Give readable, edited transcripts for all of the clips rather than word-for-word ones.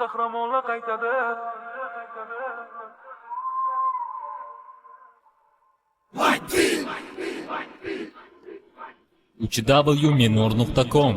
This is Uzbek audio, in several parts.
Qahramonlar qaytadi. www.menor.com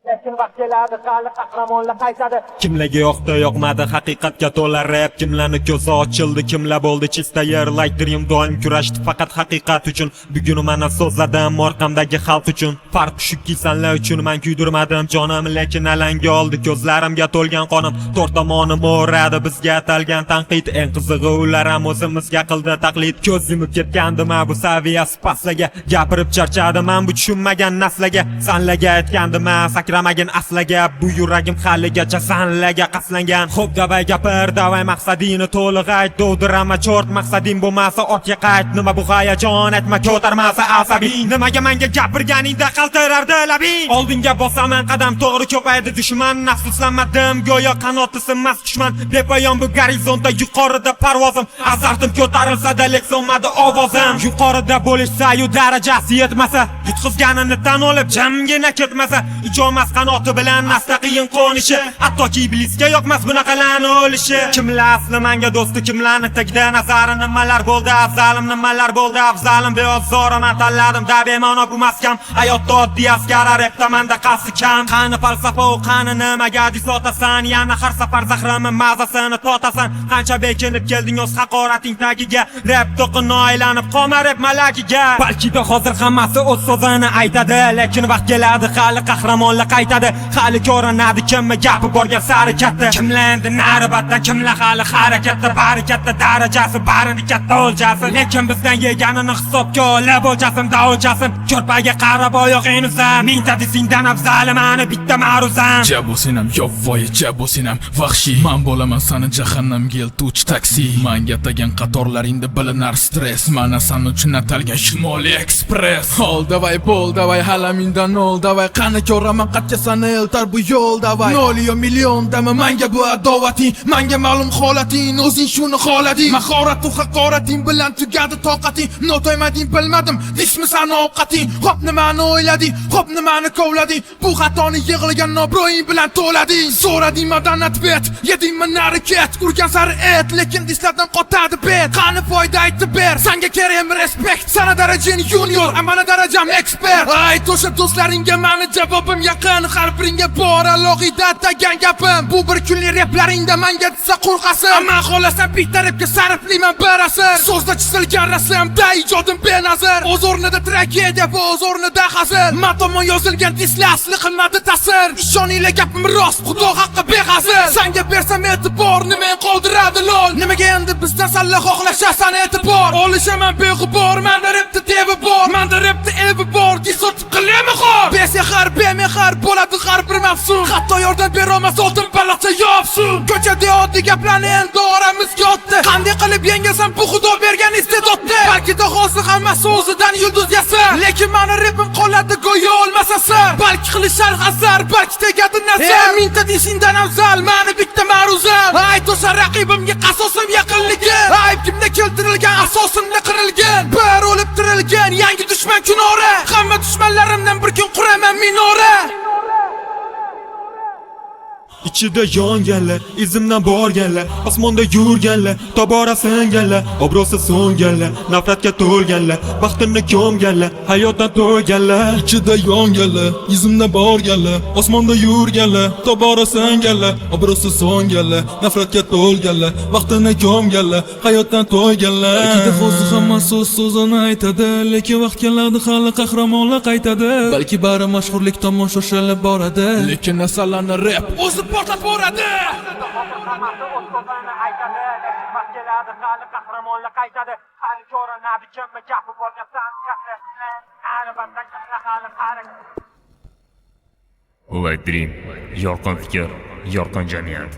Lekin vaqt keladi, hali qahramonlar qaytadi. Kimlarga yoqdi, yoqmadi, haqiqatga to'la rap. Kimlarni ko'zi ochildi, kimlar bo'ldi chista yer. Like dream doim kurashdi faqat haqiqat uchun. Bugun mana so'zladim orqamdagi xalq uchun. Farq shuki senlar uchun men kuydirmadim jonim, lekin alanga oldi ko'zlarimga to'lgan qonim. To'rt tomonim o'radi bizga atalgan tanqid. Eng qizig'i ular ham o'zimizga qildi taqlid. Ko'z yumib ketgandim bu saviyasi pastlarga. Gapirib charchadim men bu tushunmagan naslarga. Senlarga aytgandim sakramagin aslaga, bu yuragim haligacha senlarga qaslangan. Xo'p davay gapir, davay maqsadingni to'liq ayt. Dovdirama chort maqsading bo'lmasa ortga qayt. Nima bu hayajon, aytma ko'tarmasa asabiy. Nimaga menga gapirganingda qaltirardi labing. Oldinga bosaman qadam to'g'ri ko'paydi dushman. Nafslanmadim go'yo qanoti sinmas dushman. Bepoyon bu gorizonda yuqorida parvozim. Azartim ko'tarilsa-da lek so'nmadi ovozim. Yuqorida bo'lishsa-yu darajasi yetmasa, yutqizganini tan olib jamgina ketmasa, ijomas qanoti bilan asta qiyin qo'nishi. Hattoki iblisga yoqmas bunaqalarni o'lishi. Kimlar asli menga do'sti, kimlarni tagida nazari nimalar bo'ldi afzalim, nimalar bo'ldi afzalim. Beozorman tanladim da bema'no bu maskam. Hayotda oddiy askar repda menda qasdi kam. Qani falsafa u qani nimaga disotasan, yana har safar zahrimni mazasini totasan. Qancha bekinib kelding o'z haqorating tagiga. Rap to'qini aylanib qolma rap malakiga. Balki-da hozir hammasi o'z so'zini aytadi, lekin vaqt keladi hali qahramonlar qaytadi. Hali ko'rinadi kimmi gapi borgan sari katta. Kimlar endi naribatda, kimlar hali harakatda. Bari katta darajasi, barini katta o'ljasi. Lekin bizdan yeganini hisobga olib o'ljasim da o'ljasim. Ko'rpaga qarab oyog'ingni uzab, mingta desingdan afzali mani bitta ma'ruzam. Jabosinam yovvoyi, jabosinam vahshiy. Men bo'laman seni jahannamga eltuvchi taksi. Menga atagan qatorlaringda bilinar stress. Mana sen uchun atalgan Shimoliy Express. Ol davay, bol davay, halamindan ol davay. Qani ko'raman qatga seni eltar bu yo'l davay. 0 yo million dami menga bu adovating. Menga ma'lum holating, o'zing shuni xohlading. Mahorat va haqorating bilan tugadi toqating. Notoymading bilmadim, dismi seni ovqating. Xo'p nimani o'ylading, xo'p nimani kovlading. Bu xatoni yig'ilgan nobro'ying bilan to'lading. So'rading madaniyat bet, yedingmi nariket. Urgan sari et, lekin dislardan qotadi bet. Qani foyda aytib ber, senga kerakmi respekt. Sana darajang junior, amana darajam expert. Ayt o'sha do'stlaringga meni javobim yaqin. Har biringga bor alohida degan gapim. Bu bir kunlik replaringda menga desa qo'rqasin. Ammo xohlasan bitta repga sarflayman bir asr. So'zda chisilgan rasmda ijodim benazir. O'z o'rnida tragediya va o'z o'rnida hazil. Men tomon yozilgan dislar asli qilmadi ta'sir. Ishoninglar gapim rost, Xudo haqqi behazil. Senga bersam e'tiborni men qoldiradi lol. Nimaga endi bizdan salla xohlashasan e'tibor? Olishaman beg'ubor, menda repda devi bor. Menda repda evi bor, disotib qilaman xor. Besehar bemehar bo'ladi har bir mavsum. Hatto yordam berolmas oltin baloqcha yopsun. Ko'chada oddiy gaplarni endi oramizga otdi. Qanday qilib yengasan bu Xudo bergan iste'dodni? Balki da hozir hammasi o'zidan yulduz yasar. Lekin meni repim qoladi go'yo olmasa sir. Balki qilishar hazar, balki tegadi nazar. Mingta desingdan afzal, meni bitta ma'ruzam. Ayt o'sha raqibimga qasosim yaqinligi. Ayb kimda keltirilgan asosimda qirilgan. Bir o'lib tirilgan yangi dushman kunora. Hamma dushmanlarimdan bir kun quraman minora. Ichida yonganlar, izimdan borganlar, osmonda yurganlar, tobora singanlar, obro'si so'nganlar, nafratga to'lganlar, baxtini ko'mganlar, hayotdan to'yganlar. Ichida yonganlar, izimdan borganlar, osmonda yurganlar, tobora singanlar, obro'si so'nganlar, nafratga to'lganlar, vaqtini ko'mganlar, hayotdan to'yganlar. Ikkita hozir hamma so'zini aytadi, lekin vaqt keladi hali qahramonlar qaytadi. Balki bari mashhurlik tomon shoshilib boradi, lekin asallarni rap o'zi portlab boradi. Hammasi o'z so'zini aytadi, lekin vaqt keladi hali qahramonlar qaytadi. Hali ko'rinadi kimmi gapi borgan san'atda. Albatta hali White Dream, yorqin fikr, yorqin jamiyat.